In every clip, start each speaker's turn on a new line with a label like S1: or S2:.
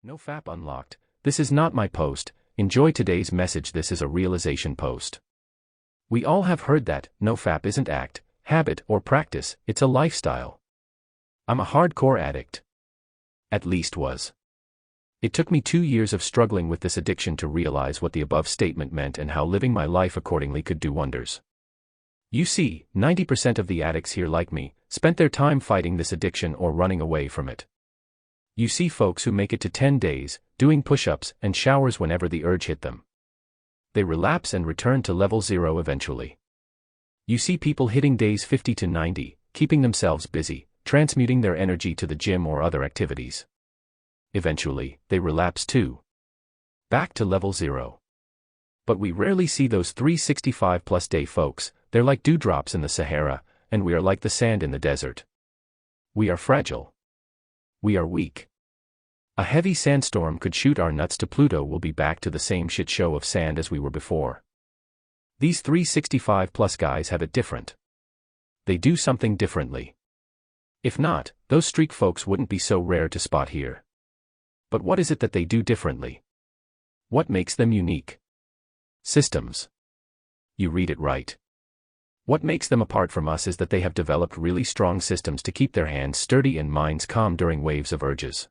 S1: Nofap unlocked. This is not my post. Enjoy today's message. This is a realization post. We all have heard that Nofap isn't act, habit, or practice, it's a lifestyle. I'm a hardcore addict. At least was. It took me 2 years of struggling with this addiction to realize what the above statement meant and how living my life accordingly could do wonders. You see, 90% of the addicts here, like me, spent their time fighting this addiction or running away from it. You see folks who make it to 10 days, doing push-ups and showers whenever the urge hit them. They relapse and return to level 0 eventually. You see people hitting days 50 to 90, keeping themselves busy, transmuting their energy to the gym or other activities. Eventually, they relapse too. Back to level 0. But we rarely see those 365+ day folks. They're like dewdrops in the Sahara, and we are like the sand in the desert. We are fragile. We are weak. A heavy sandstorm could shoot our nuts to Pluto. We'll be back to the same shit show of sand as we were before. These 365+ guys have it different. They do something differently. If not, those streak folks wouldn't be so rare to spot here. But what is it that they do differently? What makes them unique? Systems. You read it right. What makes them apart from us is that they have developed really strong systems to keep their hands sturdy and minds calm during waves of urges.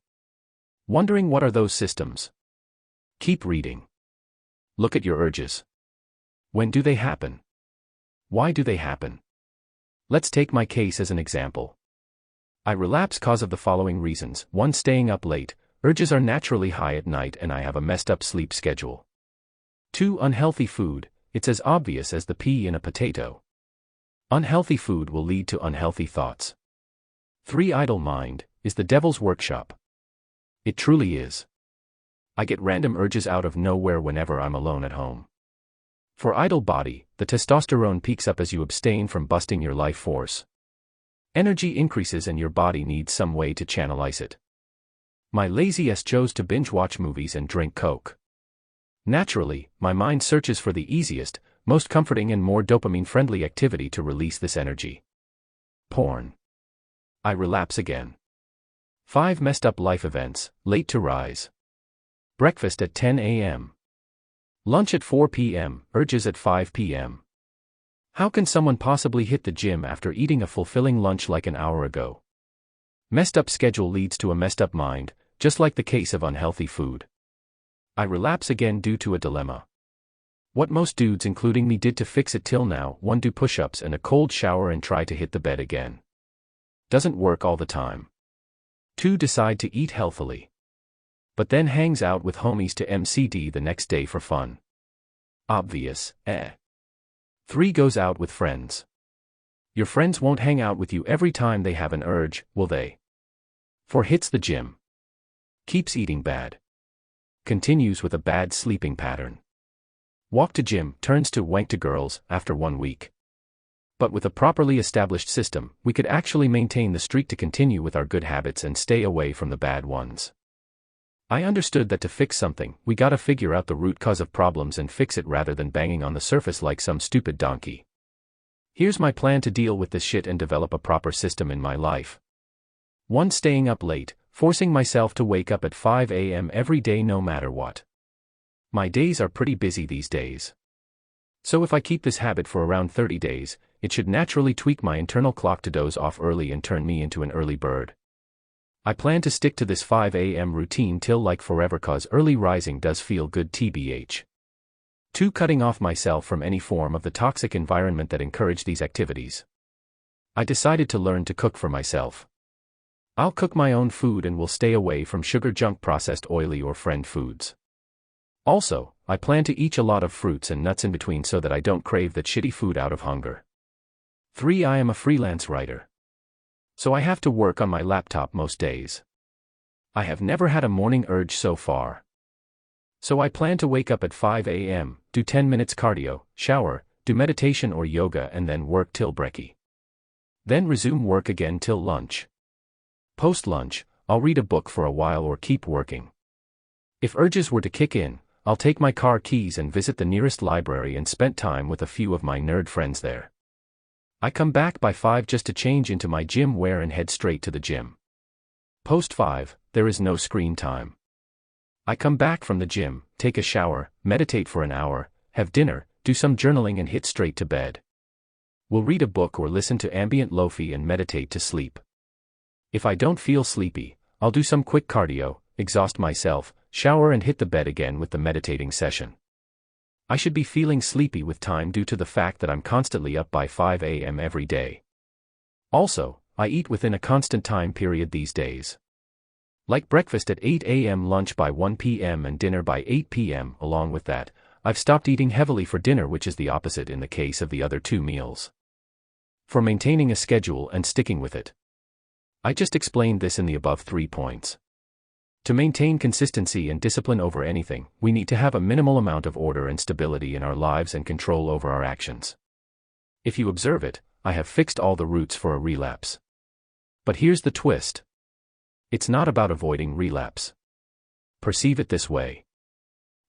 S1: Wondering what are those systems? Keep reading. Look at your urges. When do they happen? Why do they happen? Let's take my case as an example. I relapse cause of the following reasons. 1. Staying up late. Urges are naturally high at night and I have a messed up sleep schedule. 2. Unhealthy food. It's as obvious as the pea in a potato. Unhealthy food will lead to unhealthy thoughts. 3. Idle mind is the devil's workshop. It truly is. I get random urges out of nowhere whenever I'm alone at home. For idle body, the testosterone peaks up as you abstain from busting your life force. Energy increases and your body needs some way to channelize it. My lazy ass chose to binge watch movies and drink Coke. Naturally, my mind searches for the easiest, most comforting and more dopamine-friendly activity to release this energy. Porn. I relapse again. 5. Messed up life events. Late to rise. Breakfast at 10 a.m. Lunch at 4 p.m., urges at 5 p.m. How can someone possibly hit the gym after eating a fulfilling lunch like an hour ago? Messed up schedule leads to a messed up mind, just like the case of unhealthy food. I relapse again due to a dilemma. What most dudes including me did to fix it till now: 1. Do push-ups and a cold shower and try to hit the bed again. Doesn't work all the time. 2. Decide to eat healthily. But then hangs out with homies to MCD the next day for fun. Obvious, eh? 3. Goes out with friends. Your friends won't hang out with you every time they have an urge, will they? 4. Hits the gym. Keeps eating bad. Continues with a bad sleeping pattern. Walk to gym, turns to wank to girls after 1 week. But with a properly established system, we could actually maintain the streak to continue with our good habits and stay away from the bad ones. I understood that to fix something, we gotta figure out the root cause of problems and fix it rather than banging on the surface like some stupid donkey. Here's my plan to deal with this shit and develop a proper system in my life. 1. Staying up late, forcing myself to wake up at 5 a.m. every day no matter what. My days are pretty busy these days. So if I keep this habit for around 30 days, it should naturally tweak my internal clock to doze off early and turn me into an early bird. I plan to stick to this 5 a.m. routine till like forever cause early rising does feel good tbh. 2. Cutting off myself from any form of the toxic environment that encourage these activities. I decided to learn to cook for myself. I'll cook my own food and will stay away from sugar, junk, processed, oily or friend foods. Also, I plan to eat a lot of fruits and nuts in between so that I don't crave that shitty food out of hunger. 3. I am a freelance writer. So I have to work on my laptop most days. I have never had a morning urge so far. So I plan to wake up at 5 a.m., do 10 minutes cardio, shower, do meditation or yoga and then work till brekkie. Then resume work again till lunch. Post-lunch, I'll read a book for a while or keep working. If urges were to kick in, I'll take my car keys and visit the nearest library and spend time with a few of my nerd friends there. I come back by 5 just to change into my gym wear and head straight to the gym. Post 5, there is no screen time. I come back from the gym, take a shower, meditate for an hour, have dinner, do some journaling and hit straight to bed. We'll read a book or listen to ambient lofi and meditate to sleep. If I don't feel sleepy, I'll do some quick cardio, exhaust myself, shower and hit the bed again with the meditating session. I should be feeling sleepy with time due to the fact that I'm constantly up by 5 a.m. every day. Also, I eat within a constant time period these days. Like breakfast at 8 a.m., lunch by 1 p.m. and dinner by 8 p.m. Along with that, I've stopped eating heavily for dinner, which is the opposite in the case of the other 2 meals. For maintaining a schedule and sticking with it. I just explained this in the above 3 points. To maintain consistency and discipline over anything, we need to have a minimal amount of order and stability in our lives and control over our actions. If you observe it, I have fixed all the roots for a relapse. But here's the twist. It's not about avoiding relapse. Perceive it this way.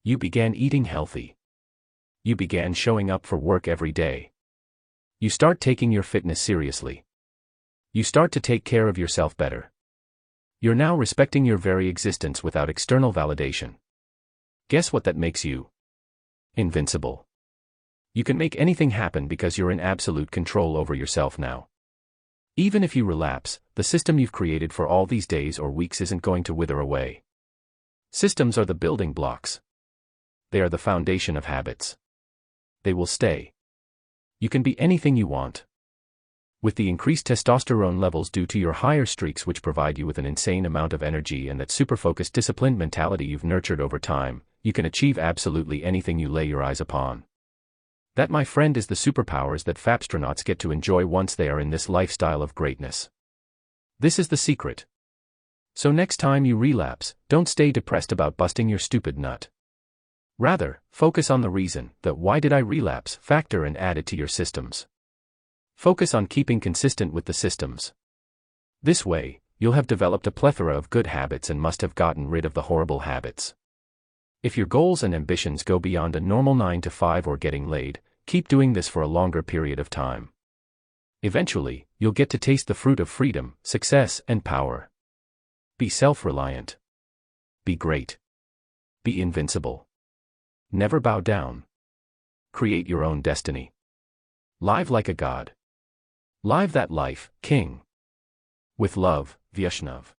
S1: You began eating healthy. You began showing up for work every day. You start taking your fitness seriously. You start to take care of yourself better. You're now respecting your very existence without external validation. Guess what that makes you? Invincible. You can make anything happen because you're in absolute control over yourself now. Even if you relapse, the system you've created for all these days or weeks isn't going to wither away. Systems are the building blocks. They are the foundation of habits. They will stay. You can be anything you want. With the increased testosterone levels due to your higher streaks, which provide you with an insane amount of energy, and that super-focused, disciplined mentality you've nurtured over time, you can achieve absolutely anything you lay your eyes upon. That, my friend, is the superpowers that Fapstronauts get to enjoy once they are in this lifestyle of greatness. This is the secret. So next time you relapse, don't stay depressed about busting your stupid nut. Rather, focus on the reason, the why did I relapse factor, and add it to your systems. Focus on keeping consistent with the systems. This way, you'll have developed a plethora of good habits and must have gotten rid of the horrible habits. If your goals and ambitions go beyond a normal 9 to 5 or getting laid, keep doing this for a longer period of time. Eventually, you'll get to taste the fruit of freedom, success, and power. Be self-reliant. Be great. Be invincible. Never bow down. Create your own destiny. Live like a god. Live that life, King. With love, Vyashnav.